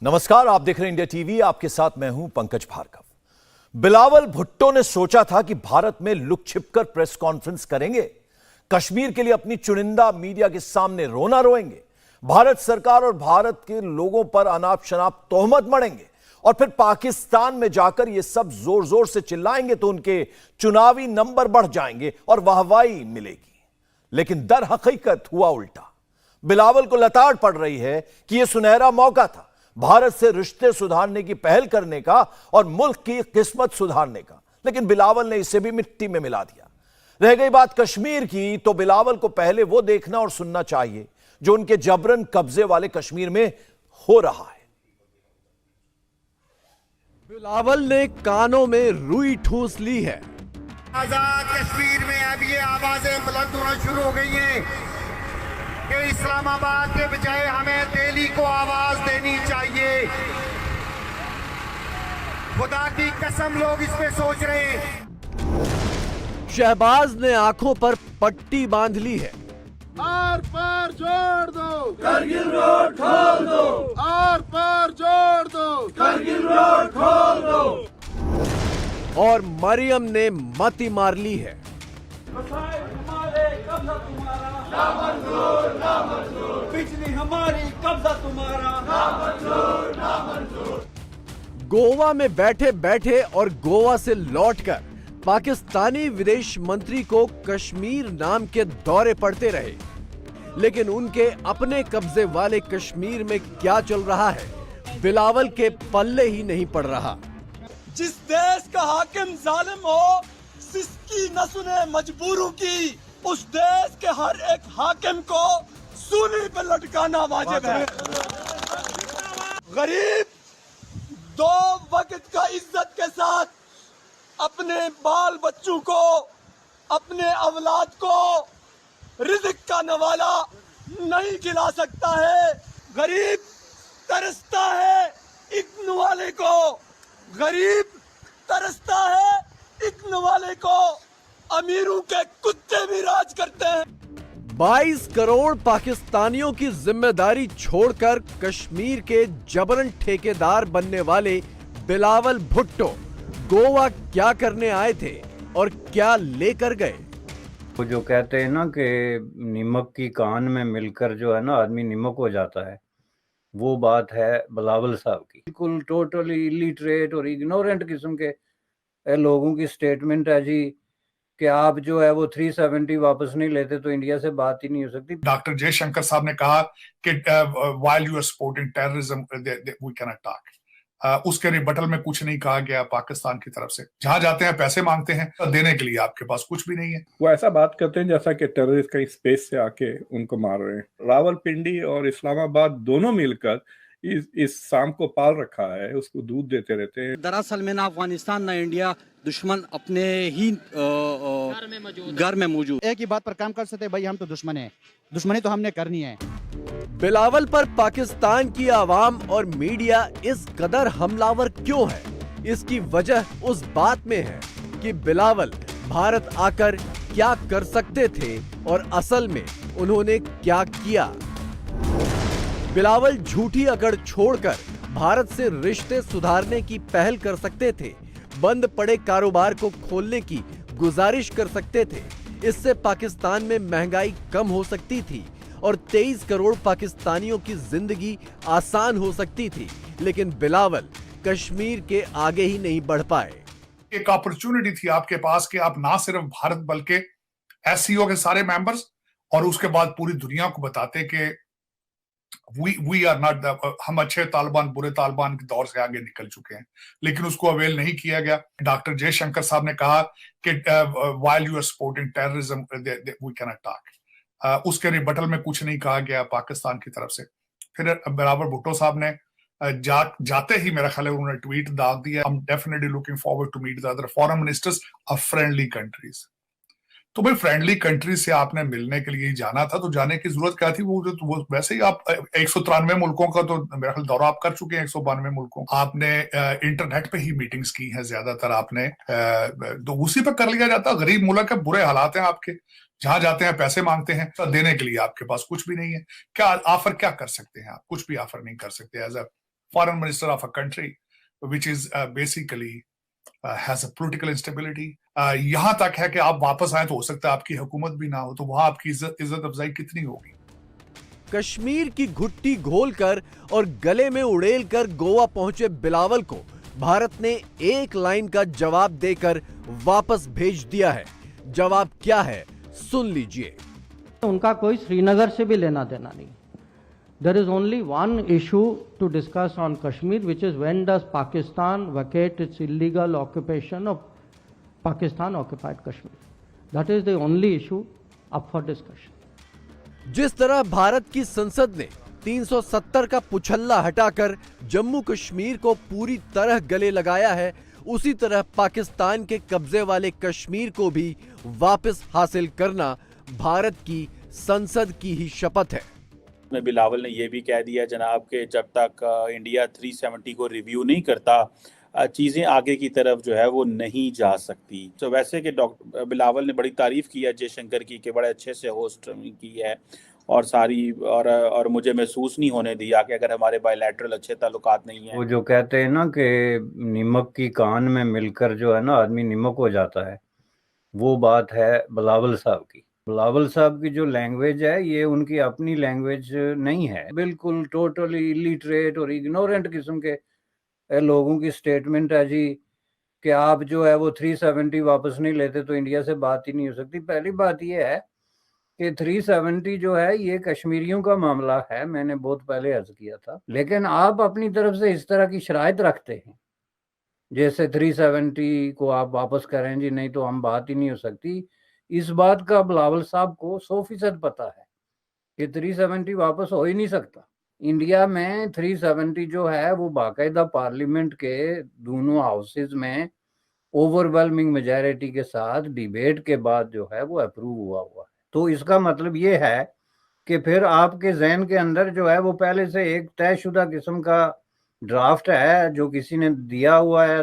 नमस्कार, आप देख रहे हैं इंडिया टीवी। आपके साथ मैं हूं पंकज भार्गव। बिलावल भुट्टो ने सोचा था कि भारत में लुक छिपकर प्रेस कॉन्फ्रेंस करेंगे, कश्मीर के लिए अपनी चुनिंदा मीडिया के सामने रोना रोएंगे, भारत सरकार और भारत के लोगों पर अनाप शनाप तोहमत मढ़ेंगे और फिर पाकिस्तान में जाकर ये सब जोर जोर से चिल्लाएंगे तो उनके चुनावी नंबर बढ़ जाएंगे और वाहवाही मिलेगी। लेकिन दर हकीकत हुआ उल्टा। बिलावल को लताड़ पड़ रही है कि यह सुनहरा मौका था भारत से रिश्ते सुधारने की पहल करने का और मुल्क की किस्मत सुधारने का, लेकिन बिलावल ने इसे भी मिट्टी में मिला दिया। रह गई बात कश्मीर की, तो बिलावल को पहले वो देखना और सुनना चाहिए जो उनके जबरन कब्जे वाले कश्मीर में हो रहा है। बिलावल ने कानों में रुई ठूस ली है। आजाद कश्मीर में अब ये आवाजें बुलंद होना शुरू हो गई हैं कि इस्लामाबाद के बजाय हमें दिल्ली को आवाज देनी चाहिए। खुदा की कसम लोग इस पे सोच रहे हैं। शहबाज ने आंखों पर पट्टी बांध ली है। आर पार जोड़ दो, करगिल रोड खोल दो, आर पार जोड़ दो, करगिल रोड खोल दो। और मरियम ने मती मार ली है। बिजली हमारी कब्जा तुम्हारा, ना मंजूर, ना मंजूर। गोवा में बैठे बैठे और गोवा से लौटकर पाकिस्तानी विदेश मंत्री को कश्मीर नाम के दौरे पड़ते रहे, लेकिन उनके अपने कब्जे वाले कश्मीर में क्या चल रहा है बिलावल के पल्ले ही नहीं पड़ रहा। जिस देश का हाकिम जालिम हो, जिसकी न सुने मजबूरों की, उस देश के हर एक हाकिम को सूली पे लटकाना वाजिब है। गरीब दो वक्त का इज्जत के साथ अपने बाल बच्चों को, अपने औलाद को रिज़्क़ का नवाला नहीं खिला सकता है। गरीब तरसता है इक्न वाले को, गरीब तरसता है इक्न वाले को। अमीरों के कुत्ते भी राज करते हैं। 22 करोड़ पाकिस्तानियों की जिम्मेदारी छोड़कर कश्मीर के जबरन ठेकेदार बनने वाले बिलावल भुट्टो गोवा क्या करने आए थे और क्या लेकर गए? वो जो कहते हैं ना कि नमक की कान में मिलकर जो है ना आदमी नमक हो जाता है, वो बात है बिलावल साहब की। बिल्कुल टोटली इलिटरेट और इग्नोरेंट किस्म के लोगों की स्टेटमेंट है जी कि आप जो है वो 370 वापस नहीं लेते तो इंडिया से बात ही नहीं हो सकती। डॉक्टर जयशंकर साहब ने कहा कि while you are supporting terrorism we cannot talk। उसके रिबटल में कुछ नहीं कहा गया पाकिस्तान की तरफ से। जहां जाते हैं पैसे मांगते हैं, देने के लिए आपके पास कुछ भी नहीं है। वो ऐसा बात करते हैं जैसा कि टेररिस्ट कहीं स्पेस से आके उनको मार रहे हैं। रावलपिंडी और इस्लामाबाद दोनों मिलकर इस सांप को पाल रखा है, उसको दूध देते रहते हैं। दरअसल में ना अफगानिस्तान ना इंडिया, दुश्मन अपने ही घर में मौजूद। एक ही बात पर काम कर सकते भाई, हम तो दुश्मन हैं, दुश्मनी तो हमने करनी है। बिलावल पर पाकिस्तान की आवाम और मीडिया इस कदर हमलावर क्यों है? इसकी वजह उस बात में है कि बिलावल भारत आकर क्या कर सकते थे और असल में उन्होंने क्या किया। बिलावल झूठी अकड़ छोड़कर भारत से रिश्ते सुधारने की पहल कर सकते थे, बंद पड़े कारोबार को खोलने की गुजारिश कर सकते थे। इससे पाकिस्तान में महंगाई कम हो सकती थी और 23 करोड़ पाकिस्तानियों की जिंदगी आसान हो सकती थी, लेकिन बिलावल कश्मीर के आगे ही नहीं बढ़ पाए। एक अपॉर्चुनिटी थी आपके पास कि आप ना सिर्फ भारत बल्कि एससीओ के सारे मेंबर्स और उसके बाद पूरी दुनिया को बताते कि we are not हम अच्छे तालिबान बुरे तालिबान के दौर से आगे निकल चुके हैं, लेकिन उसको अवेल नहीं किया गया। डॉक्टर जयशंकर साहब ने कहा कि while you are supporting terrorism we cannot talk। उसके रिबटल में कुछ नहीं कहा गया पाकिस्तान की तरफ से। फिर बिलावल भुट्टो साहब ने जाते ही मेरा ख्याल है उन्होंने ट्वीट दाग दिया, I'm definitely looking forward to meet the other foreign ministers of friendly countries। तो भाई फ्रेंडली कंट्री से आपने मिलने के लिए जाना था, तो जाने की जरूरत क्या थी? वो वैसे ही आप 193 मुल्कों का तो मेरा ख्याल दौरा आप कर चुके हैं। 192 मुल्कों आपने इंटरनेट पे ही मीटिंग्स की हैं ज्यादातर आपने, तो उसी पर कर लिया जाता। गरीब मुल्क है, बुरे हालात हैं आपके, जहां जाते हैं पैसे मांगते हैं, तो देने के लिए आपके पास कुछ भी नहीं है। क्या ऑफर क्या कर सकते हैं आप? कुछ भी ऑफर नहीं कर सकते as a foreign minister of a country which is basically has a political instability. यहाँ तक है कि आप वापस आए तो हो सकता है आपकी हुकूमत भी ना हो, तो वहां आपकी इज्जत अफजाई कितनी होगी। कश्मीर की घुट्टी घोलकर और गले में उड़ेलकर गोवा पहुंचे बिलावल को भारत ने एक लाइन का जवाब देकर वापस भेज दिया है। जवाब क्या है, सुन लीजिए। उनका कोई श्रीनगर से भी लेना देना नहीं। There is only one issue to discuss on Kashmir, which is when does Pakistan vacate its illegal occupation of Pakistan occupied Kashmir. That is the only issue up for discussion. जिस तरह भारत की संसद ने 370 का पुछल्ला हटाकर जम्मू कश्मीर को पूरी तरह गले लगाया है, उसी तरह पाकिस्तान के कब्जे वाले कश्मीर को भी वापस हासिल करना भारत की संसद की ही शपथ है। बिलावल ने यह भी कह दिया जनाब कि जब तक इंडिया 370 को रिव्यू नहीं करता चीज़ें आगे की तरफ जो है वो नहीं जा सकती। तो वैसे कि डॉक्टर बिलावल ने बड़ी तारीफ़ की है जयशंकर की कि बड़े अच्छे से होस्ट की है और सारी और मुझे महसूस नहीं होने दिया कि अगर हमारे बायलैटरल अच्छे ताल्लुकात नहीं है। वो जो कहते हैं ना कि नमक की कान में मिलकर जो है ना आदमी नमक हो जाता है, वो बात है बिलावल साहब की। बिलावल साहब की जो लैंग्वेज है ये उनकी अपनी लैंग्वेज नहीं है, बिल्कुल टोटली इलिटरेट और इग्नोरेंट किस्म के लोगों की स्टेटमेंट है जी कि आप जो है वो 370 वापस नहीं लेते तो इंडिया से बात ही नहीं हो सकती। पहली बात ये है कि 370 जो है ये कश्मीरियों का मामला है, मैंने बहुत पहले अर्ज किया था, लेकिन आप अपनी तरफ से इस तरह की शराइत रखते हैं जैसे 370 को आप वापस करें जी, नहीं तो हम बात ही नहीं हो सकती। इस बात का बिलावल साहब को 100% पता है कि 370 वापस हो ही नहीं सकता। इंडिया में 370 जो है वो बाकायदा पार्लियामेंट के दोनों हाउसेज में ओवरवेलमिंग मेजॉरिटी के साथ डिबेट के बाद जो है वो अप्रूव हुआ है। तो इसका मतलब ये है कि फिर आपके जहन के अंदर जो है वो पहले से एक तयशुदा किस्म का ड्राफ्ट है जो किसी ने दिया हुआ है।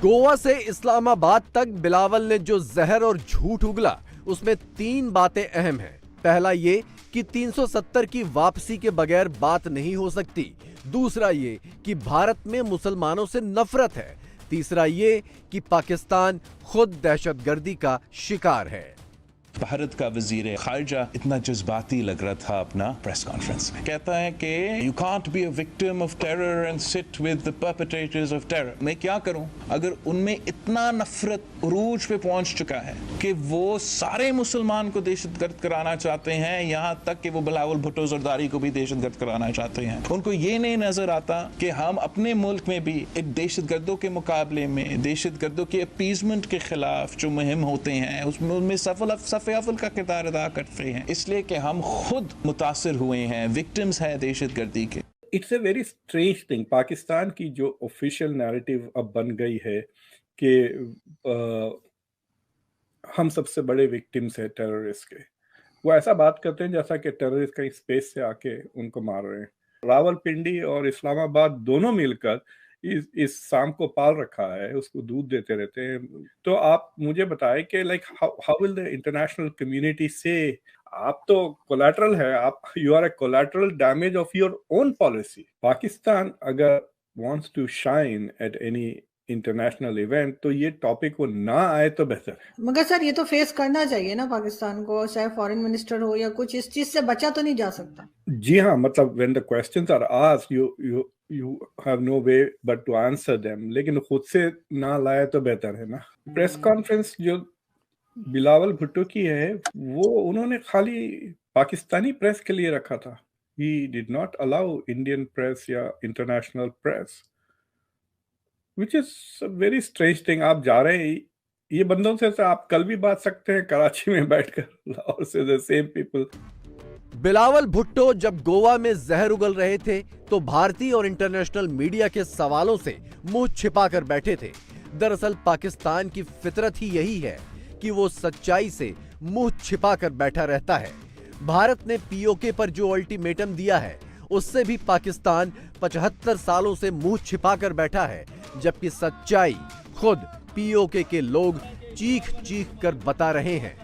गोवा से इस्लामाबाद तक बिलावल ने जो जहर और झूठ उगला उसमें 3 बातें अहम हैं। पहला ये कि 370 की वापसी के बगैर बात नहीं हो सकती। दूसरा ये कि भारत में मुसलमानों से नफरत है। तीसरा ये कि पाकिस्तान खुद दहशतगर्दी का शिकार है। भारत का वजीर खारजा इतना जज्बाती लग रहा था अपना प्रेस कॉन्फ्रेंस में, कहता है कि you can't be a victim of terror and sit with the perpetrators of terror. मैं क्या करूं अगर उनमें इतना नफरत उरूज पे पहुंच चुका है कि वो सारे मुसलमान को दहशतगर्द कराना चाहते हैं, यहाँ तक कि वो बिलावल भुट्टो जरदारी को भी दहशतगर्द कराना चाहते हैं। उनको ये नहीं नजर आता कि हम अपने मुल्क में भी एक दहशतगर्दों के मुकाबले में दहशतगर्दों के अपीजमेंट के खिलाफ जो मुहिम होते हैं उसमें सफ़ का किरदार अदा करते हैं, इसलिए कि हम खुद मुतासिर हुए हैं, विक्टिम्स हैं दहशतगर्दी के। It's a very strange thing. Pakistan की जो ऑफिशियल नैरेटिव अब बन गई है कि हम सबसे बड़े विक्टिम्स हैं टेररिस्ट के। वो ऐसा बात करते हैं जैसा कि टेररिस्ट कहीं स्पेस से आके उनको मार रहे हैं। रावलपिंडी और इस्लामाबाद दोनों मिलकर इस शाम को पाल रखा है, उसको दूध देते रहते हैं। तो आप मुझे बताएं कि like how will the international community से आप तो कोलैटरल है, आप you are a collateral damage of your own policy. Pakistan अगर wants to shine at any international event तो ये टॉपिक वो ना आए तो बेहतर है। मगर सर ये तो फेस करना चाहिए ना पाकिस्तान को, चाहे फॉरेन मिनिस्टर हो या कुछ, इस चीज से बचा तो नहीं जा सकता। जी हाँ, मतलब when the questions are asked you have no way but to answer them, लेकिन खुद से ना लाए तो बेहतर है ना। प्रेस कॉन्फ्रेंस जो बिलावल भुट्टो की है वो उन्होंने खाली पाकिस्तानी प्रेस के लिए रखा था। He did not allow Indian press या international press, which is a very strange thing। आप जा रहे हैं ये बंदों से आप कल भी बात सकते हैं कराची में बैठकर, लाहौर से the same people। Bilawal Bhutto जब गोवा में जहर उगल रहे थे तो भारतीय और इंटरनेशनल मीडिया के सवालों से मुंह छिपाकर बैठे थे। दरअसल पाकिस्तान की फितरत ही यही है कि वो सच्चाई से मुंह छिपाकर बैठा रहता है। भारत ने पीओके पर जो अल्टीमेटम दिया है उससे भी पाकिस्तान 75 सालों से मुंह छिपाकर बैठा है, जबकि सच्चाई खुद पीओके के लोग चीख चीख कर बता रहे हैं।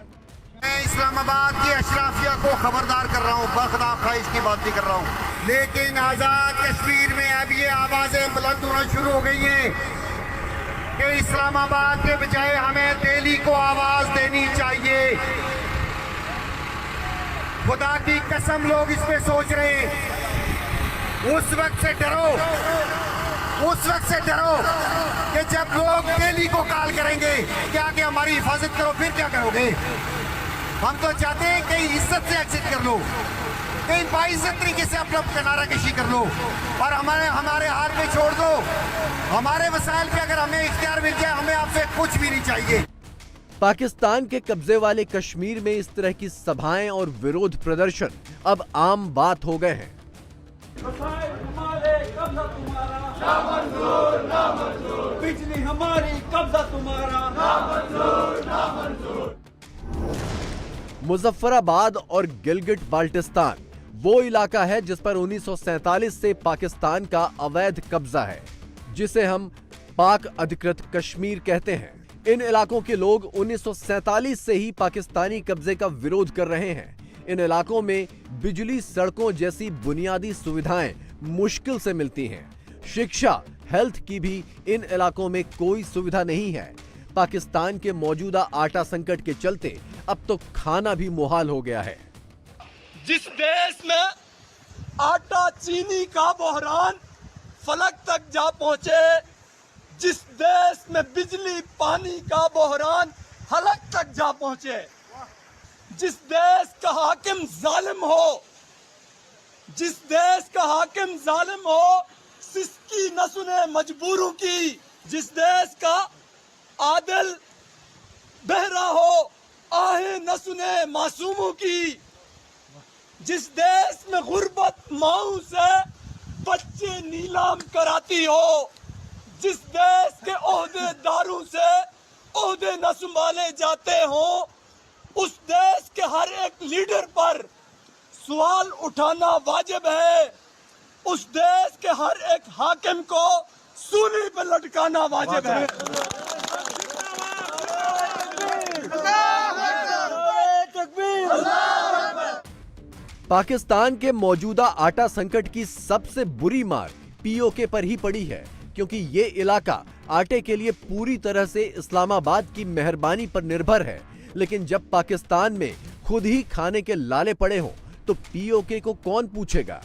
मैं इस्लामाबाद की अशराफिया को खबरदार कर रहा हूँ, बखदा ख्वाहिश की बात नहीं कर रहा हूँ, लेकिन आजाद कश्मीर में अब ये आवाजें बुलंद होना शुरू हो गई हैं कि इस्लामाबाद के बजाय हमें दिल्ली को आवाज देनी चाहिए। खुदा की कसम लोग इस पे सोच रहे हैं। उस वक्त से डरो कि जब लोग दिल्ली को कॉल करेंगे कि आके हमारी हिफाजत करो, फिर क्या करोगे? हम तो चाहते हैं कहीं इज्जत से एग्जिट कर लो, कहीं बाइज्जत तरीके से अपना किनारा कशी कर लो और हमारे हाथ पे छोड़ दो। हमारे वसाइल पे अगर हमें इख्तियार मिल जाए, हमें आपसे कुछ भी नहीं चाहिए। पाकिस्तान के कब्जे वाले कश्मीर में इस तरह की सभाएं और विरोध प्रदर्शन अब आम बात हो गए हैं। बिजली हमारी, कब्जा तुम्हारा। मुजफ्फराबाद और गिलगिट बाल्टिस्तान वो इलाका है जिस पर 1947 से पाकिस्तान का अवैध कब्जा है, जिसे हम पाक अधिकृत कश्मीर कहते हैं। इन इलाकों के लोग 1947 से ही पाकिस्तानी कब्जे का विरोध कर रहे हैं। इन इलाकों में बिजली, सड़कों जैसी बुनियादी सुविधाएं मुश्किल से मिलती हैं। शिक्षा, हेल्थ की भी इन इलाकों में कोई सुविधा नहीं है। पाकिस्तान के मौजूदा आटा संकट के चलते अब तो खाना भी मुहाल हो गया है। जिस देश में आटा चीनी का बहरान फलक तक जा पहुंचे, जिस देश में बिजली पानी का बहरान हलक तक जा पहुंचे, जिस देश का हाकिम जालिम हो, जिस देश का हाकिम जालिम हो, सिसकी न सुने मजबूरों की, जिस देश का आदिल बहरा हो, आहे न सुने मासूमों की, जिस देश में गुर्बत माऊ से बच्चे नीलाम कराती हो, जिस देश के ओहदेदारों से ओहदे न संभाले जाते हो, उस देश के हर एक लीडर पर सवाल उठाना वाजिब है। उस देश के हर एक हाकिम को सूली पर लटकाना वाजिब है। पाकिस्तान के मौजूदा आटा संकट की सबसे बुरी मार पीओके पर ही पड़ी है, क्योंकि ये इलाका आटे के लिए पूरी तरह से इस्लामाबाद की मेहरबानी पर निर्भर है। लेकिन जब पाकिस्तान में खुद ही खाने के लाले पड़े हों तो पीओके को कौन पूछेगा?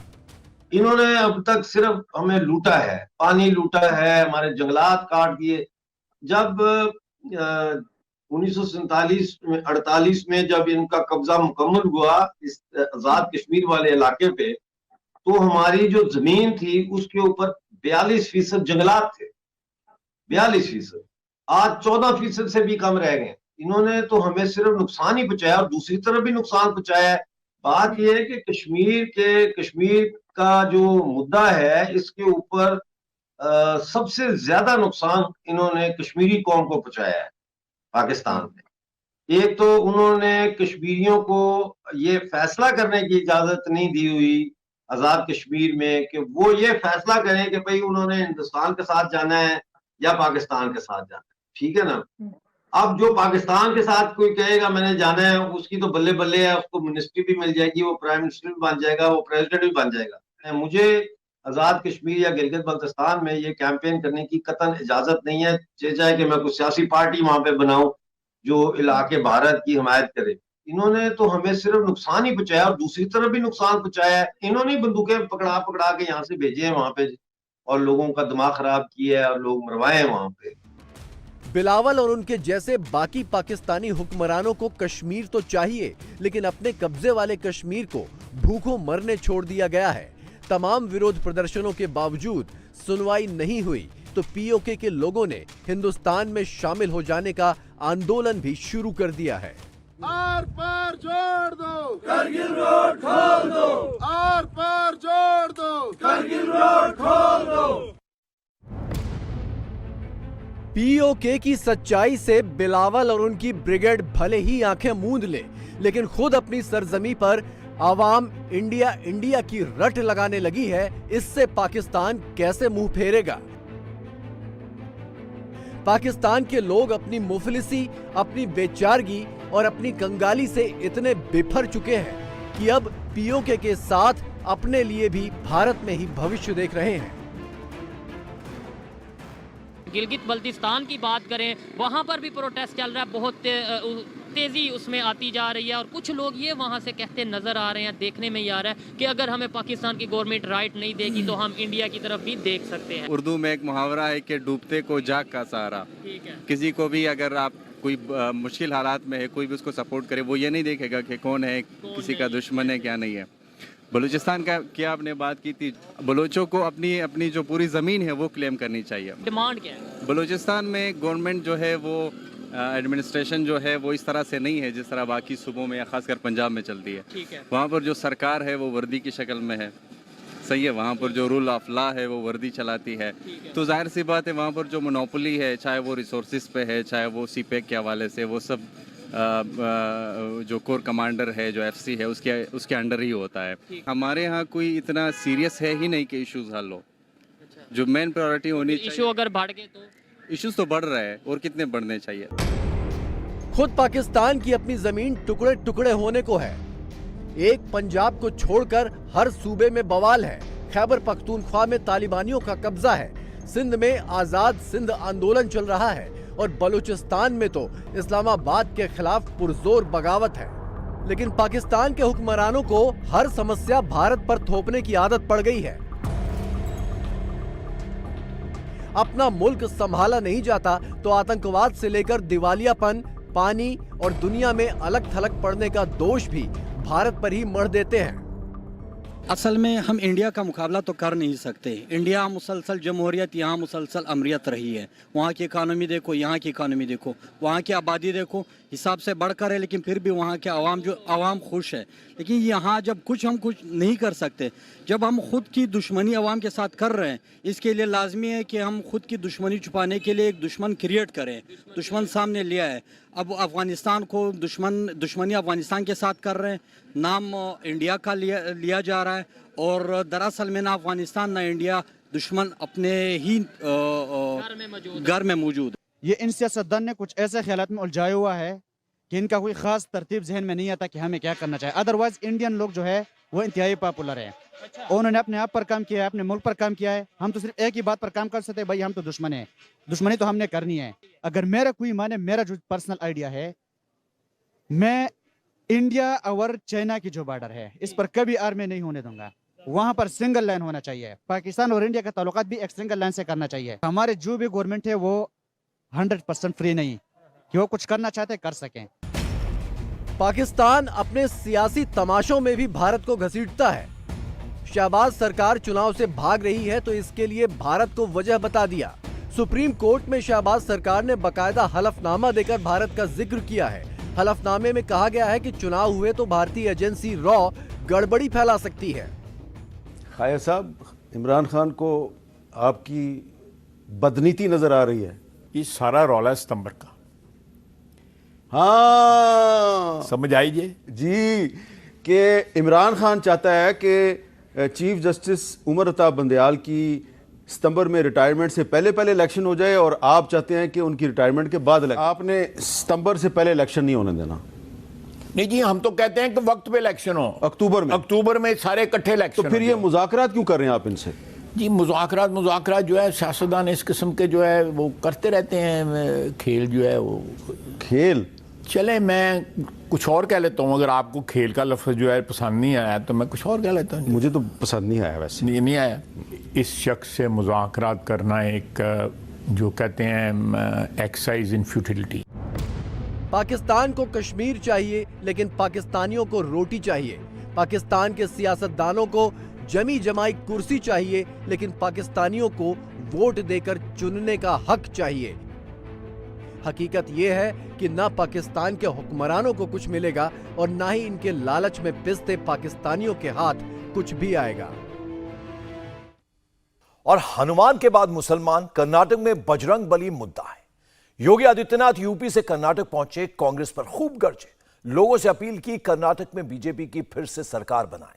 इन्होंने अब तक सिर्फ हमें लूटा है, पानी लूटा है, हमारे जंगलात काट दिए। जब 1948 में जब इनका कब्जा मुकम्मल हुआ इस आजाद कश्मीर वाले इलाके पे, तो हमारी जो जमीन थी उसके ऊपर 42% जंगलात थे। 42%। आज 14% से भी कम रह गए। इन्होंने तो हमें सिर्फ नुकसान ही पहुंचाया और दूसरी तरफ भी नुकसान पहुंचाया है। बात यह है कि कश्मीर का जो मुद्दा है, इसके ऊपर सबसे ज्यादा नुकसान इन्होंने कश्मीरी कौम को पहुंचाया है पाकिस्तान में। एक तो उन्होंने कश्मीरियों को ये फैसला करने की इजाजत नहीं दी हुई आजाद कश्मीर में कि वो ये फैसला करें कि भाई उन्होंने हिंदुस्तान के साथ जाना है या पाकिस्तान के साथ जाना है। ठीक है ना? अब जो पाकिस्तान के साथ कोई कहेगा मैंने जाना है, उसकी तो बल्ले बल्ले है, उसको मिनिस्ट्री भी मिल जाएगी, वो प्राइम मिनिस्टर भी बन जाएगा, वो प्रेसिडेंट भी बन जाएगा। मुझे आजाद कश्मीर या गिलगित बल्तिस्तान में ये कैंपेन करने की कतन इजाजत नहीं है, चाहे कि मैं कोई सियासी पार्टी वहां पे बनाऊं जो इलाके भारत की हिमायत करे। इन्होंने तो हमें सिर्फ नुकसान ही पहुंचाया और दूसरी तरफ भी नुकसान पहुंचाया है। इन्होंने बंदूकें पकड़ा पकड़ा के यहाँ से भेजे हैं वहां पे और लोगों का दिमाग खराब किया है और लोग मरवाए हैं वहां पे। बिलावल और उनके जैसे बाकी पाकिस्तानी हुक्मरानों को कश्मीर तो चाहिए, लेकिन अपने कब्जे वाले कश्मीर को भूखों मरने छोड़ दिया गया है। तमाम विरोध प्रदर्शनों के बावजूद सुनवाई नहीं हुई तो पीओके के लोगों ने हिंदुस्तान में शामिल हो जाने का आंदोलन भी शुरू कर दिया है। आर पार जोड़ दो, करगिल रोड खोल दो, आर पार जोड़ दो, करगिल रोड खोल दो। पीओके की सच्चाई से बिलावल और उनकी ब्रिगेड भले ही आंखें मूंद ले, लेकिन खुद अपनी सरजमी पर आवाम इंडिया इंडिया की रट लगाने लगी है। इससे पाकिस्तान कैसे मुंह फेरेगा? पाकिस्तान के लोग अपनी मुफलिसी, अपनी बेचारगी और अपनी कंगाली से इतने बिफर चुके हैं कि अब पीओके के साथ अपने लिए भी भारत में ही भविष्य देख रहे हैं। गिलगित बल्तिस्तान की बात करें, वहाँ पर भी प्रोटेस्ट चल रहा है, बहुत तेज़ी उसमें आती जा रही है। और कुछ लोग ये वहाँ से कहते नज़र आ रहे हैं, देखने में ही आ रहा है कि अगर हमें पाकिस्तान की गवर्नमेंट राइट नहीं देगी तो हम इंडिया की तरफ भी देख सकते हैं। उर्दू में एक मुहावरा है कि डूबते को जाग का सहारा। ठीक है। किसी को भी अगर आप कोई मुश्किल हालात में है, कोई भी उसको सपोर्ट करे, वो ये नहीं देखेगा कि कौन है, किसी का दुश्मन है क्या नहीं है। बलूचिस्तान का क्या आपने बात की थी, बलोचों को अपनी जो पूरी ज़मीन है वो क्लेम करनी चाहिए। डिमांड क्या है? बलूचिस्तान में गवर्नमेंट जो है वो एडमिनिस्ट्रेशन जो है वो इस तरह से नहीं है जिस तरह बाकी सूबों में या खासकर पंजाब में चलती है। ठीक है। वहाँ पर जो सरकार है वो वर्दी की शक्ल में है, सही है। वहाँ पर जो रूल ऑफ लॉ है वो वर्दी चलाती है। तो जाहिर सी बात है वहाँ पर जो मोनोपोली है, चाहे वो रिसोर्सेज पे है, चाहे वो सीपेक के हवाले से, वो सब जो कोर कमांडर है, जो एफसी है, उसके अंडर ही होता है। हमारे यहाँ कोई इतना सीरियस है ही नहीं कि इश्यूज हल हो। जो मेन प्रायोरिटी होनी चाहिए, इशू अगर बढ़ गए तो इश्यूज तो बढ़ रहे हैं और कितने बढ़ने चाहिए। खुद पाकिस्तान की अपनी जमीन टुकड़े टुकड़े होने को है। एक पंजाब को छोड़कर हर सूबे में बवाल है। खैबर पख्तूनख्वा में तालिबानियों का कब्जा है। सिंध में आजाद सिंध आंदोलन चल रहा है और बलूचिस्तान में तो इस्लामाबाद के खिलाफ पुरजोर बगावत है। लेकिन पाकिस्तान के हुक्मरानों को हर समस्या भारत पर थोपने की आदत पड़ गई है। अपना मुल्क संभाला नहीं जाता तो आतंकवाद से लेकर दिवालियापन, पानी और दुनिया में अलग थलग पड़ने का दोष भी भारत पर ही मढ़ देते हैं। असल में हम इंडिया का मुकाबला तो कर नहीं सकते। इंडिया मुसलसल जमहूरियत, यहाँ मुसलसल अमरीत रही है। वहाँ की इकानमी देखो, यहाँ की इकानमी देखो, वहाँ की आबादी देखो, हिसाब से बढ़कर है, लेकिन फिर भी वहाँ के आवाम खुश है। लेकिन यहाँ जब हम कुछ नहीं कर सकते, जब हम खुद की दुश्मनी आवाम के साथ कर रहे हैं, इसके लिए लाजमी है कि हम खुद की दुश्मनी छुपाने के लिए एक दुश्मन क्रिएट करें। दुश्मन सामने लिया है, अब अफगानिस्तान को दुश्मनी अफगानिस्तान के साथ कर रहे हैं, नाम इंडिया का लिया जा रहा है और दरअसल में ना अफगानिस्तान ना इंडिया, दुश्मन अपने ही घर में मौजूद। ये इन सियासतदान ने कुछ ऐसे ख्यालात में उलझाया हुआ है कि इनका कोई खास तरतीब जहन में नहीं आता कि हमें क्या करना चाहिए। अदरवाइज इंडियन लोग जो है वो इंतहाई पॉपुलर है। उन्होंने अपने आप पर काम किया है, अपने मुल्क पर काम किया है। हम तो सिर्फ एक ही बात पर काम कर सकते हैं, भाई हम तो दुश्मन है, दुश्मनी तो हमने करनी है। अगर मेरा कोई माने, मेरा जो पर्सनल आइडिया है, मैं इंडिया और चाइना की जो बॉर्डर है इस पर कभी आर्मी नहीं होने दूंगा। वहां पर सिंगल लाइन होना चाहिए। पाकिस्तान और इंडिया का ताल्लुकात भी एक सिंगल लाइन से करना चाहिए। हमारे जो भी गवर्नमेंट है वो 100% फ्री नहीं कि वो कुछ करना चाहते कर सकें। पाकिस्तान अपने सियासी तमाशों में भी भारत को घसीटता है। शहबाज सरकार चुनाव से भाग रही है तो इसके लिए भारत को वजह बता दिया। सुप्रीम कोर्ट में शहबाज सरकार ने बकायदा हलफनामा देकर भारत का जिक्र किया है। हलफनामे में कहा गया है कि चुनाव हुए तो भारतीय एजेंसी रॉ गड़बड़ी फैला सकती है। खाया साहब, इमरान खान को आपकी बदनीति नजर आ रही है। ये सारा रौला सितंबर का, हाँ समझ आइए जी, कि इमरान खान चाहता है कि चीफ जस्टिस उमर अता बंदयाल की सितंबर में रिटायरमेंट से पहले इलेक्शन हो जाए और आप चाहते हैं कि उनकी रिटायरमेंट के बाद आपने सितंबर से पहले इलेक्शन नहीं होने देना। नहीं जी, हम तो कहते हैं कि वक्त पे इलेक्शन हो, अक्टूबर में सारे इकट्ठे इलेक्शन। तो फिर ये मुज़ाकरात क्यों कर रहे हैं आप इनसे? जी मुज़ाकरात जो है सियासतदान इस किस्म के जो है वो करते रहते हैं, खेल जो है वो खेल। चले मैं कुछ और कह लेता हूँ, अगर आपको खेल का लफ्ज़ जो है पसंद नहीं आया तो मैं कुछ और कह लेता हूँ। मुझे तो पसंद नहीं आया वैसे। नहीं आया। इस शख्स से मुज़ाकरात करना एक जो कहते हैं एक्सरसाइज इन फ्यूटिलिटी। पाकिस्तान को कश्मीर चाहिए लेकिन पाकिस्तानियों को रोटी चाहिए। पाकिस्तान के सियासतदानों को जमी जमाई कुर्सी चाहिए लेकिन पाकिस्तानियों को वोट देकर चुनने का हक चाहिए। हकीकत यह है कि ना पाकिस्तान के हुक्मरानों को कुछ मिलेगा और ना ही इनके लालच में पिसते पाकिस्तानियों के हाथ कुछ भी आएगा। और हनुमान के बाद मुसलमान, कर्नाटक में बजरंग बली मुद्दा है। योगी आदित्यनाथ यूपी से कर्नाटक पहुंचे, कांग्रेस पर खूब गरजे, लोगों से अपील की कर्नाटक में बीजेपी की फिर से सरकार बनाए।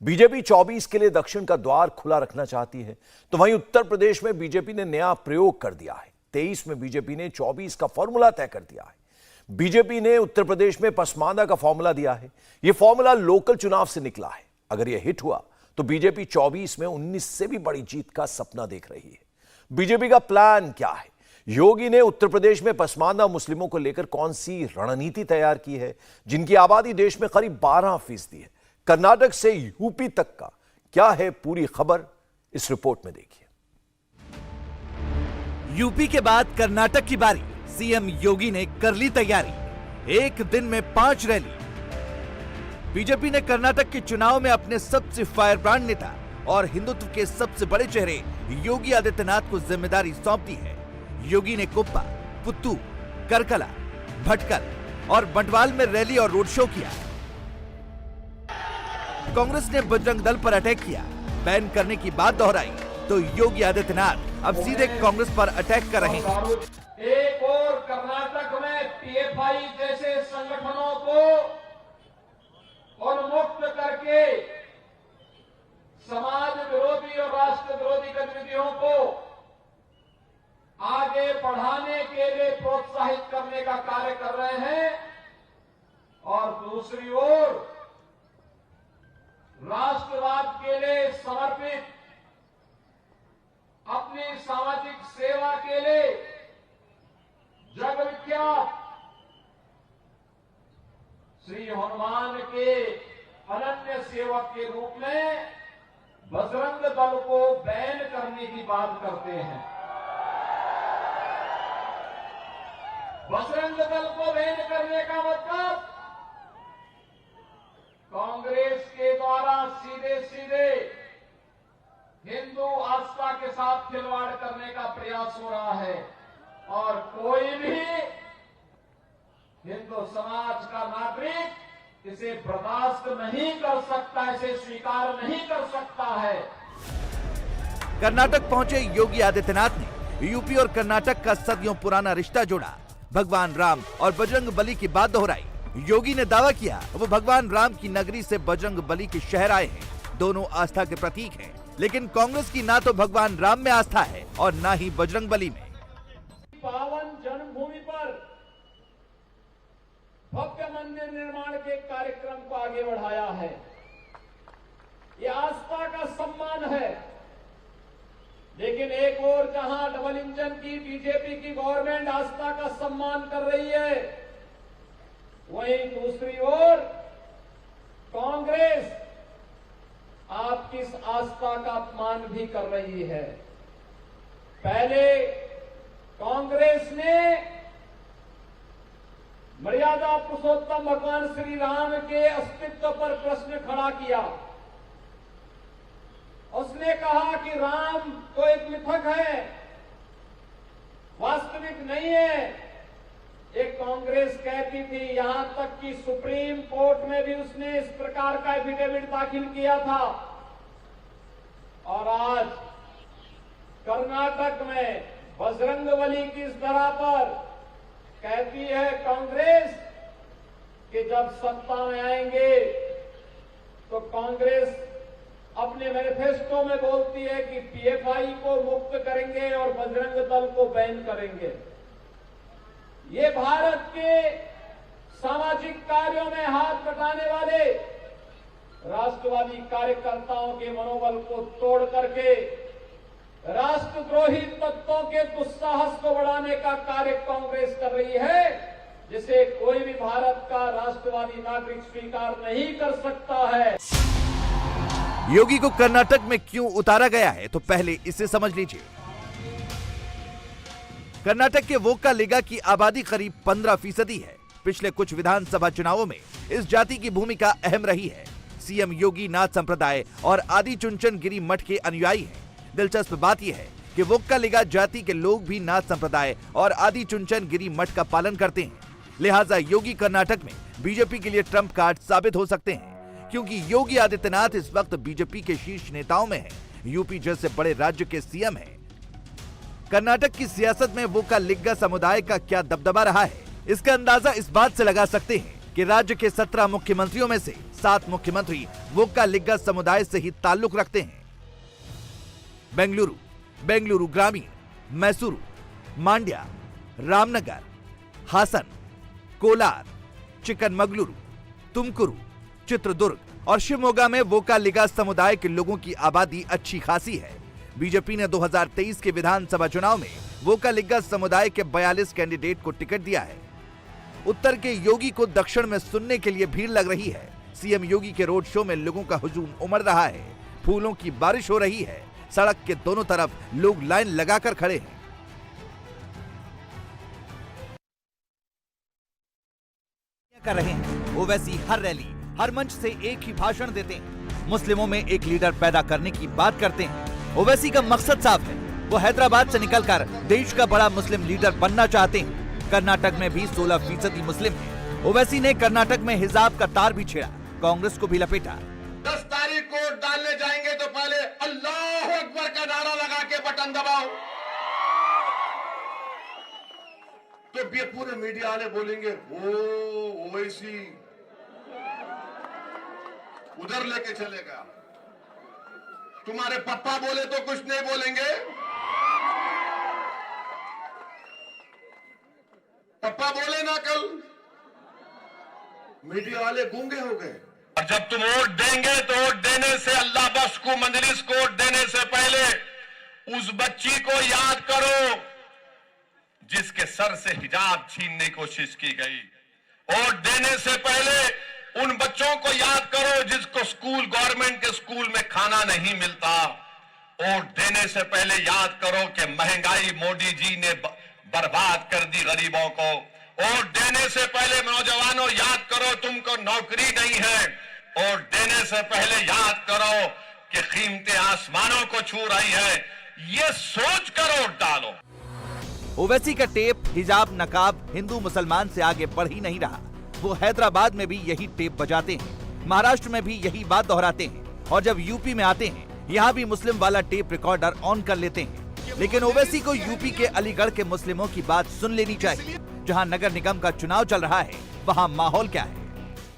बीजेपी 24 के लिए दक्षिण का द्वार खुला रखना चाहती है, तो वहीं उत्तर प्रदेश में बीजेपी ने नया प्रयोग कर दिया है। 23 में बीजेपी ने 24 का फॉर्मूला तय कर दिया है। बीजेपी ने उत्तर प्रदेश में पसमानदा का फॉर्मूला दिया है। यह फॉर्मूला लोकल चुनाव से निकला है। अगर यह हिट हुआ तो बीजेपी 24 में 19 से भी बड़ी जीत का सपना देख रही है। बीजेपी का प्लान क्या है? योगी ने उत्तर प्रदेश में पसमानदा मुस्लिमों को लेकर कौन सी रणनीति तैयार की है, जिनकी आबादी देश में करीब 12% है। कर्नाटक से यूपी तक का क्या है पूरी खबर, इस रिपोर्ट में देखिए। यूपी के बाद कर्नाटक की बारी। सीएम योगी ने कर ली तैयारी, एक दिन में 5 रैली। बीजेपी ने कर्नाटक के चुनाव में अपने सबसे फायरब्रांड नेता और हिंदुत्व के सबसे बड़े चेहरे योगी आदित्यनाथ को जिम्मेदारी सौंप दी है। योगी ने कोप्पा, पुत्तू, करकला, भटकल और बंटवाल में रैली और रोड शो किया। कांग्रेस ने बजरंग दल पर अटैक किया, बैन करने की बात दोहराई तो योगी आदित्यनाथ अब सीधे कांग्रेस पर अटैक कर रहे हैं। एक और कर्नाटक में पीएफआई जैसे संगठनों को उन्मुक्त करके समाज विरोधी और राष्ट्र विरोधी गतिविधियों को आगे बढ़ाने के लिए प्रोत्साहित करने का कार्य कर रहे हैं और दूसरी ओर राष्ट्रवाद के लिए समर्पित अपनी सामाजिक सेवा के लिए जग विख्यात श्री हनुमान के अनन्य सेवक के रूप में बजरंग दल को बैन करने की बात करते हैं। बजरंग दल को बैन करने का मतलब कांग्रेस के द्वारा सीधे सीधे हिंदू आस्था के साथ खिलवाड़ करने का प्रयास हो रहा है और कोई भी हिंदू समाज का नागरिक इसे बर्दाश्त नहीं कर सकता, इसे स्वीकार नहीं कर सकता है। कर्नाटक पहुंचे योगी आदित्यनाथ ने यूपी और कर्नाटक का सदियों पुराना रिश्ता जोड़ा, भगवान राम और बजरंग बली की बात दोहराई। योगी ने दावा किया वो भगवान राम की नगरी से बजरंग बली के शहर आए हैं, दोनों आस्था के प्रतीक हैं। लेकिन कांग्रेस की ना तो भगवान राम में आस्था है और ना ही बजरंग बली में। पावन जन्मभूमि पर भव्य मंदिर निर्माण के कार्यक्रम को आगे बढ़ाया है, ये आस्था का सम्मान है। लेकिन एक और जहां डबल इंजन की बीजेपी की गवर्नमेंट आस्था का सम्मान कर रही है, वहीं दूसरी ओर कांग्रेस आपकी इस आस्था का अपमान भी कर रही है। पहले कांग्रेस ने मर्यादा पुरुषोत्तम भगवान श्री राम के अस्तित्व पर प्रश्न खड़ा किया। उसने कहा कि राम तो एक मिथक है, वास्तविक नहीं है। एक कांग्रेस कहती थी, यहां तक कि सुप्रीम कोर्ट में भी उसने इस प्रकार का एफिडेविट दाखिल किया था। और आज कर्नाटक में बजरंगबली की इस धरा पर कहती है कांग्रेस कि जब सत्ता में आएंगे तो कांग्रेस अपने मैनिफेस्टो में बोलती है कि पीएफआई को मुक्त करेंगे और बजरंग दल को बैन करेंगे। ये भारत के सामाजिक कार्यों में हाथ बटाने वाले राष्ट्रवादी कार्यकर्ताओं के मनोबल को तोड़ करके राष्ट्रद्रोही तत्वों के दुस्साहस को बढ़ाने का कार्य कांग्रेस कर रही है, जिसे कोई भी भारत का राष्ट्रवादी नागरिक स्वीकार नहीं कर सकता है। योगी को कर्नाटक में क्यों उतारा गया है, तो पहले इसे समझ लीजिए। कर्नाटक के वोक्कालिगा की आबादी करीब 15% है। पिछले कुछ विधानसभा चुनावों में इस जाति की भूमिका अहम रही है। सीएम योगी नाथ संप्रदाय और आदि चुनचनगिरी मठ के अनुयायी हैं। दिलचस्प बात यह है कि वोक्कालिगा जाति के लोग भी नाथ संप्रदाय और आदि चुनचनगिरी मठ का पालन करते हैं। लिहाजा योगी कर्नाटक में बीजेपी के लिए ट्रम्प कार्ड साबित हो सकते हैं, क्योंकि योगी आदित्यनाथ इस वक्त बीजेपी के शीर्ष नेताओं में हैं। यूपी जैसे बड़े राज्य के सीएम हैं। कर्नाटक की सियासत में वोक्कालिगा समुदाय का क्या दबदबा रहा है, इसका अंदाजा इस बात से लगा सकते हैं कि राज्य के 17 मुख्यमंत्रियों में से 7 मुख्यमंत्री वोक्कालिगा समुदाय से ही ताल्लुक रखते हैं। बेंगलुरु, बेंगलुरु ग्रामीण, मैसूरू, मांड्या, रामनगर, हासन, कोलार, चिकनमगलुरु, तुमकुरु, चित्रदुर्ग और शिवमोगा में वोक्कालिगा समुदाय के लोगों की आबादी अच्छी खासी है। बीजेपी ने 2023 के विधानसभा चुनाव में वोकालिगा समुदाय के 42 कैंडिडेट को टिकट दिया है। उत्तर के योगी को दक्षिण में सुनने के लिए भीड़ लग रही है। सीएम योगी के रोड शो में लोगों का हुजूम उमड़ रहा है। फूलों की बारिश हो रही है। सड़क के दोनों तरफ लोग लाइन लगाकर खड़े हैं। कर रहे हैं ओवैसी हर रैली, हर मंच से एक ही भाषण देते हैं। मुस्लिमों में एक लीडर पैदा करने की बात करते हैं। ओवैसी का मकसद साफ है, वो हैदराबाद से निकलकर देश का बड़ा मुस्लिम लीडर बनना चाहते हैं। कर्नाटक में भी 16% मुस्लिम है। ओवैसी ने कर्नाटक में हिजाब का तार भी छेड़ा, कांग्रेस को भी लपेटा। 10 तारीख को डालने जाएंगे तो पहले अल्लाह अकबर का नारा लगा के बटन दबाओ। तो ये पूरे मीडिया वाले बोलेंगे वो ओवैसी उधर लेके चलेगा। तुम्हारे पप्पा बोले तो कुछ नहीं बोलेंगे। पप्पा बोले ना कल, मीडिया वाले गूंगे हो गए। और जब तुम वोट देंगे तो वोट देने से अल्लाह बख्श को मजलिस को वोट देने से पहले उस बच्ची को याद करो जिसके सर से हिजाब छीनने की कोशिश की गई। वोट देने से पहले उन बच्चों को याद करो जिसको स्कूल, गवर्नमेंट के स्कूल में खाना नहीं मिलता। वोट देने से पहले याद करो कि महंगाई मोदी जी ने बर्बाद कर दी गरीबों को। वोट देने से पहले नौजवानों याद करो तुमको नौकरी नहीं है। वोट देने से पहले याद करो कि कीमतें आसमानों को छू रही है। ये सोच कर वोट डालो। ओवैसी का टेप हिजाब नकाब हिंदू मुसलमान से आगे बढ़ ही नहीं रहा। वो हैदराबाद में भी यही टेप बजाते हैं, महाराष्ट्र में भी यही बात दोहराते हैं और जब यूपी में आते हैं यहाँ भी मुस्लिम वाला टेप रिकॉर्डर ऑन कर लेते हैं। लेकिन ओवैसी को यूपी के अलीगढ़ के मुस्लिमों की बात सुन लेनी चाहिए। जहाँ नगर निगम का चुनाव चल रहा है वहाँ माहौल क्या है?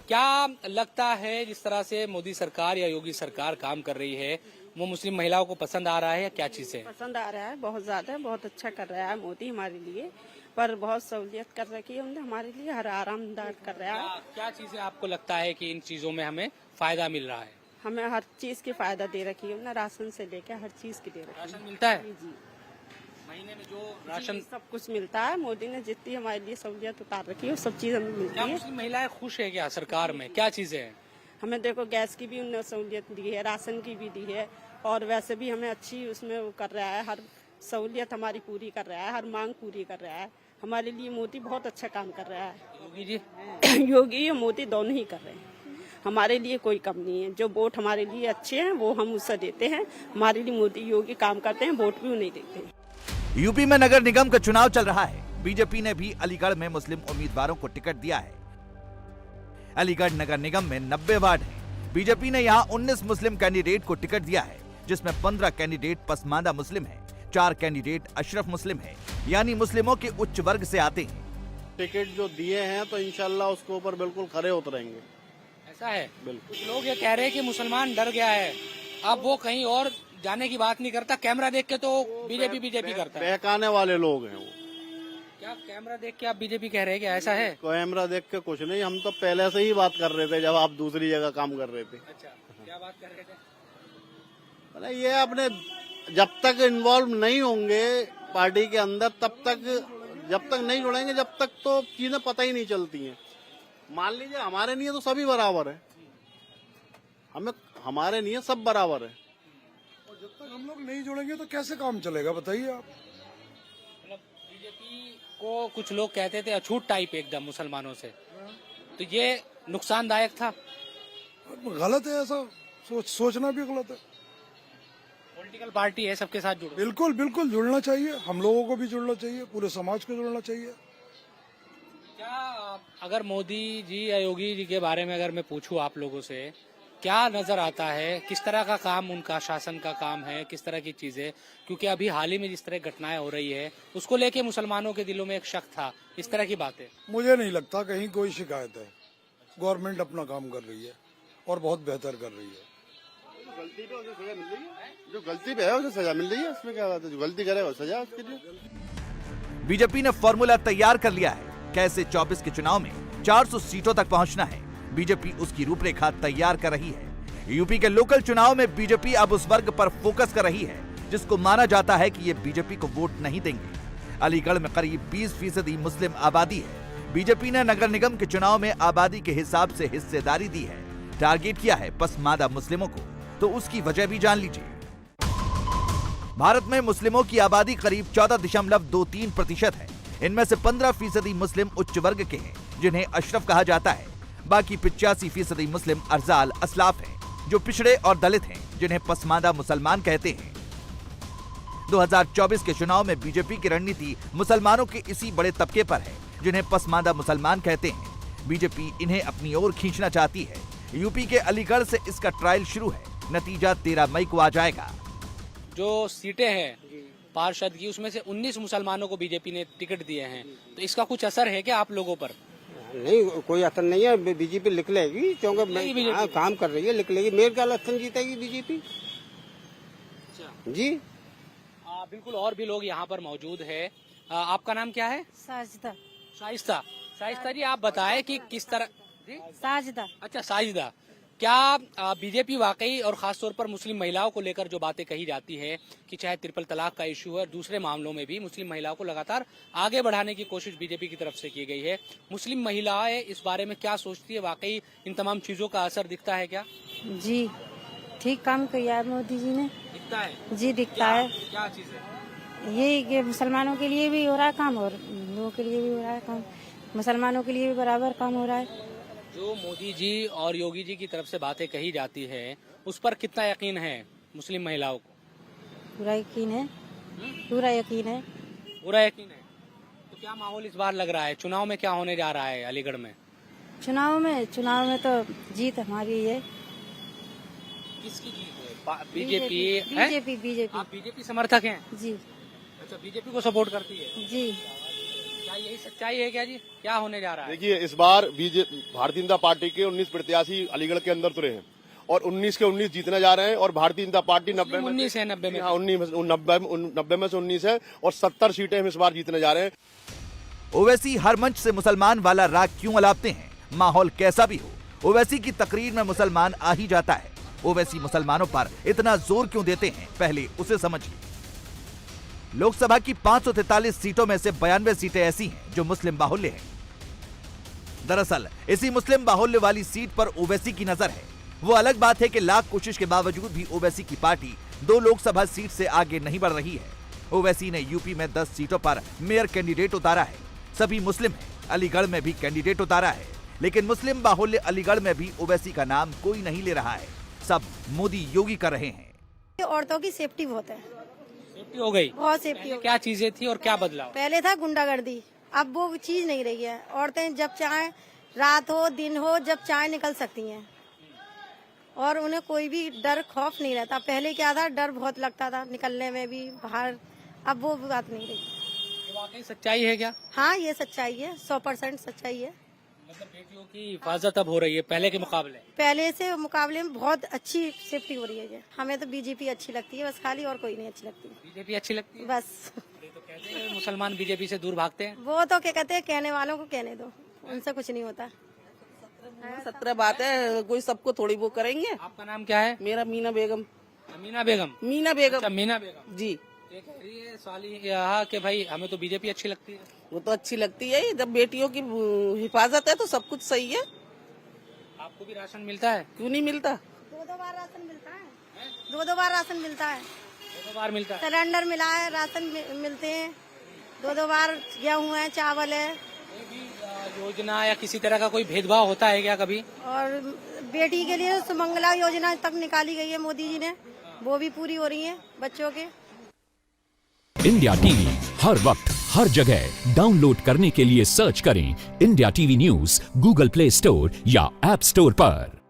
क्या लगता है जिस तरह से मोदी सरकार या योगी सरकार काम कर रही है वो मुस्लिम महिलाओं को पसंद आ रहा है या क्या चीज है? पसंद आ रहा है, बहुत ज्यादा, बहुत अच्छा कर रहा है मोदी हमारे लिए। पर बहुत सहूलियत कर रखी है उन्होंने हमारे लिए, हर आरामदायक कर रहा है। क्या चीजें आपको लगता है कि इन चीजों में हमें फायदा मिल रहा है? हमें हर चीज की फायदा दे रखी है उन्होंने, राशन से लेकर हर चीज की दे रखी है। राशन मिलता है? जी, महीने में जो राशन सब कुछ मिलता है। मोदी ने जितनी हमारे लिए सहूलियत उतार रखी है वो सब चीज हमें मिलती है। मुस्लिम महिलाएं खुश है क्या सरकार में? क्या चीजें हैं? हमें देखो गैस की भी उन्होंने सहूलियत दी है, राशन की भी दी है और वैसे भी हमें अच्छी उसमें वो कर रहा है, हर सहूलियत हमारी पूरी कर रहा है, हर मांग पूरी कर रहा है। हमारे लिए मोदी बहुत अच्छा काम कर रहा है। योगी जी योगी और मोदी दोनों ही कर रहे हैं। हमारे लिए कोई कम नहीं है। जो वोट हमारे लिए अच्छे हैं वो हम उससे देते हैं। हमारे लिए मोदी योगी काम करते हैं, वोट भी नहीं देते। यूपी में नगर निगम का चुनाव चल रहा है। बीजेपी ने भी अलीगढ़ में मुस्लिम उम्मीदवारों को टिकट दिया है। अलीगढ़ नगर निगम में 90 वार्ड है। बीजेपी ने यहाँ 19 मुस्लिम कैंडिडेट को टिकट दिया है, जिसमें 15 कैंडिडेट पसमानदा मुस्लिम है, 4 कैंडिडेट अशरफ मुस्लिम है, यानी मुस्लिमों के उच्च वर्ग से आते हैं। टिकट जो दिए हैं तो इंशाल्लाह उसके ऊपर बिल्कुल खरे उतरेंगे। ऐसा है? बिल्कुल। कुछ लोग ये कह रहे हैं कि मुसलमान डर गया है, अब वो कहीं और जाने की बात नहीं करता। कैमरा देख के तो बीजेपी करता है। बहकाने वाले लोग हैं वो। क्या कैमरा देख के आप बीजेपी कह रहे हैं क्या? ऐसा है? कैमरा देख के कुछ नहीं, हम तो पहले से ही बात कर रहे थे जब आप दूसरी जगह काम कर रहे थे। अच्छा, क्या बात कर रहे थे? ये अपने जब तक इन्वॉल्व नहीं होंगे पार्टी के अंदर तब तक, जब तक नहीं जुड़ेंगे जब तक तो चीजें पता ही नहीं चलती हैं। मान लीजिए हमारे लिए तो सभी बराबर है, हमें हमारे लिए सब बराबर है। और जब तक हम लोग नहीं जुड़ेंगे तो कैसे काम चलेगा बताइए आप? बीजेपी को कुछ लोग कहते थे अछूत टाइप एकदम मुसलमानों से, तो ये नुकसानदायक था? गलत है, ऐसा सोचना भी गलत है। पॉलिटिकल पार्टी है, सबके साथ जुड़ो। बिल्कुल बिल्कुल जुड़ना चाहिए, हम लोगों को भी जुड़ना चाहिए, पूरे समाज को जुड़ना चाहिए। क्या अगर मोदी जी या योगी जी के बारे में अगर मैं पूछूं आप लोगों से, क्या नजर आता है, किस तरह का काम उनका शासन का काम है, किस तरह की चीजें? क्योंकि अभी हाल ही में जिस तरह घटनाएं हो रही है उसको लेके मुसलमानों के दिलों में एक शक था, इस तरह की बातें। मुझे नहीं लगता कहीं कोई शिकायत है। गवर्नमेंट अपना काम कर रही है और बहुत बेहतर कर रही है। गलती पे उसे सजा मिल रही है, जो गलती पे है उसे सजा मिल रही है, उसमें क्या बात है? जो गलती करे वो सजा उसके लिए। बीजेपी ने फॉर्मूला तैयार कर लिया है, कैसे 24 के चुनाव में 400 सीटों तक पहुंचना है। बीजेपी उसकी रूपरेखा तैयार कर रही है। यूपी के लोकल चुनाव में बीजेपी अब उस वर्ग पर फोकस कर रही है जिसको माना जाता है कि ये बीजेपी को वोट नहीं देंगे। अलीगढ़ में करीब 20% मुस्लिम आबादी है। बीजेपी ने नगर निगम के चुनाव में आबादी के हिसाब से हिस्सेदारी दी है, टारगेट किया है पसमानदा मुस्लिमों को, तो उसकी वजह भी जान लीजिए। भारत में मुस्लिमों की आबादी करीब 14.23% है। इनमें से 15% मुस्लिम उच्च वर्ग के हैं, जिन्हें अशरफ कहा जाता है। बाकी 85% मुस्लिम अर्जाल असलाफ हैं, जो पिछड़े और दलित हैं, जिन्हें पसमानदा मुसलमान कहते हैं। 2024 के चुनाव में बीजेपी की रणनीति मुसलमानों के इसी बड़े तबके पर है, जिन्हें पसमानदा मुसलमान कहते हैं। बीजेपी इन्हें अपनी ओर खींचना चाहती है। यूपी के अलीगढ़ से इसका ट्रायल शुरू है। नतीजा 13 मई को आ जाएगा। जो सीटें हैं पार्षद की, उसमें से 19 मुसलमानों को बीजेपी ने टिकट दिए हैं, तो इसका कुछ असर है क्या आप लोगों पर? नहीं, कोई असर नहीं है। बीजेपी लिख लेगी, क्योंकि काम कर रही है, लिख लेगी। मेरे ख्याल इलेक्शन जीतेगी बीजेपी जी। बिल्कुल, और भी लोग यहाँ पर मौजूद है। आपका नाम क्या है? साजिदा। शाइस्ता। शाइस्ता जी, आप बताएं कि किस तरह जी? साजिदा। अच्छा, साजिदा, क्या बीजेपी वाकई और खासतौर पर मुस्लिम महिलाओं को लेकर जो बातें कही जाती है कि चाहे ट्रिपल तलाक का इशू है, दूसरे मामलों में भी मुस्लिम महिलाओं को लगातार आगे बढ़ाने की कोशिश बीजेपी की तरफ से की गई है, मुस्लिम महिलाएं इस बारे में क्या सोचती है? वाकई इन तमाम चीजों का असर दिखता है क्या? जी, ठीक काम किया है मोदी जी ने। दिखता है जी, दिखता है। क्या चीज है? ये कि मुसलमानों के लिए भी हो रहा है काम और हिंदुओं के लिए भी हो रहा है काम, मुसलमानों के लिए भी बराबर काम हो रहा है। जो मोदी जी और योगी जी की तरफ से बातें कही जाती है, उस पर कितना यकीन है मुस्लिम महिलाओं को? पूरा यकीन है, पूरा यकीन है, पूरा यकीन है। तो क्या माहौल इस बार लग रहा है? चुनाव में क्या होने जा रहा है अलीगढ़ में? चुनाव में तो जीत हमारी है। किसकी जीत है? बीजेपी। बीजेपी। आप बीजेपी समर्थक हैं? जी। अच्छा, बीजेपी को सपोर्ट करती है जी। क्या यही सच्चाई है क्या जी? क्या होने जा रहा है? देखिए, इस बार भारतीय जनता पार्टी के 19 प्रत्याशी अलीगढ़ के अंदर तुरे हैं और 19 के 19 जीतने जा रहे हैं और भारतीय जनता पार्टी 90 में 19 है। 90 में? हाँ, 90 में से 19 है और 70 सीटें हम इस बार जीतने जा रहे हैं। ओवैसी हर मंच से मुसलमान वाला राग क्यों अलापते हैं? माहौल कैसा भी हो, ओवैसी की तकरीर में मुसलमान आ ही जाता है। ओवैसी मुसलमानों पर इतना जोर क्यों देते हैं, पहले उसे समझिए। लोकसभा की 543 सीटों में से 92 सीटें ऐसी हैं जो मुस्लिम बाहुल्य हैं। दरअसल इसी मुस्लिम बाहुल्य वाली सीट पर ओवैसी की नजर है। वो अलग बात है कि लाख कोशिश के बावजूद भी ओवैसी की पार्टी 2 लोकसभा सीट से आगे नहीं बढ़ रही है। ओवैसी ने यूपी में 10 सीटों पर मेयर कैंडिडेट उतारा है, सभी मुस्लिम हैं। अलीगढ़ में भी कैंडिडेट उतारा है, लेकिन मुस्लिम बाहुल्य अलीगढ़ में भी ओवैसी का नाम कोई नहीं ले रहा है। सब मोदी योगी कर रहे हैं। औरतों की सेफ्टी बहुत है। सेफ्टी हो गई? बहुत सेफ्टी हो गई। क्या चीजें थी और क्या बदलाव? पहले था गुंडागर्दी, अब वो चीज नहीं रही है। औरतें जब चाहे, रात हो दिन हो, जब चाहे निकल सकती हैं और उन्हें कोई भी डर खौफ नहीं रहता। पहले क्या था, डर बहुत लगता था निकलने में भी बाहर, अब वो बात नहीं रही। ये वाकई सच्चाई है क्या? हाँ, ये सच्चाई है, 100% सच्चाई है। मतलब बेटियों की हिफाजत अब हो रही है पहले के मुकाबले? पहले से मुकाबले में बहुत अच्छी सेफ्टी हो रही है। हमें तो बीजेपी अच्छी लगती है बस, खाली, और कोई नहीं अच्छी लगती। बीजेपी अच्छी लगती है बस। तो कहते हैं मुसलमान बीजेपी से दूर भागते हैं। वो तो क्या कहते हैं, कहने वालों को कहने दो, उनसे कुछ नहीं होता। 17 बात है, कोई सबको थोड़ी वो करेंगे। आपका नाम क्या है? मेरा मीना बेगम। मीना बेगम? मीना बेगम। अच्छा, मीना बेगम जी। कह रही है साली कि भाई हमें तो बीजेपी अच्छी लगती है। वो तो अच्छी लगती है, जब बेटियों की हिफाजत है तो सब कुछ सही है। आपको भी राशन मिलता है? क्यों नहीं मिलता? 2 बार राशन मिलता है। 2 बार राशन मिलता है। 2 बार मिलता है? सिलेंडर मिला है, राशन मिलते हैं 2 बार। गेहूँ है, चावल है। योजना या किसी तरह का कोई भेदभाव होता है क्या कभी? और बेटी के लिए सुमंगला योजना तक निकाली गई है मोदी जी ने, वो भी पूरी हो रही है बच्चों के। इंडिया टीवी हर वक्त हर जगह डाउनलोड करने के लिए सर्च करें India TV news Google play store या ऐप स्टोर पर।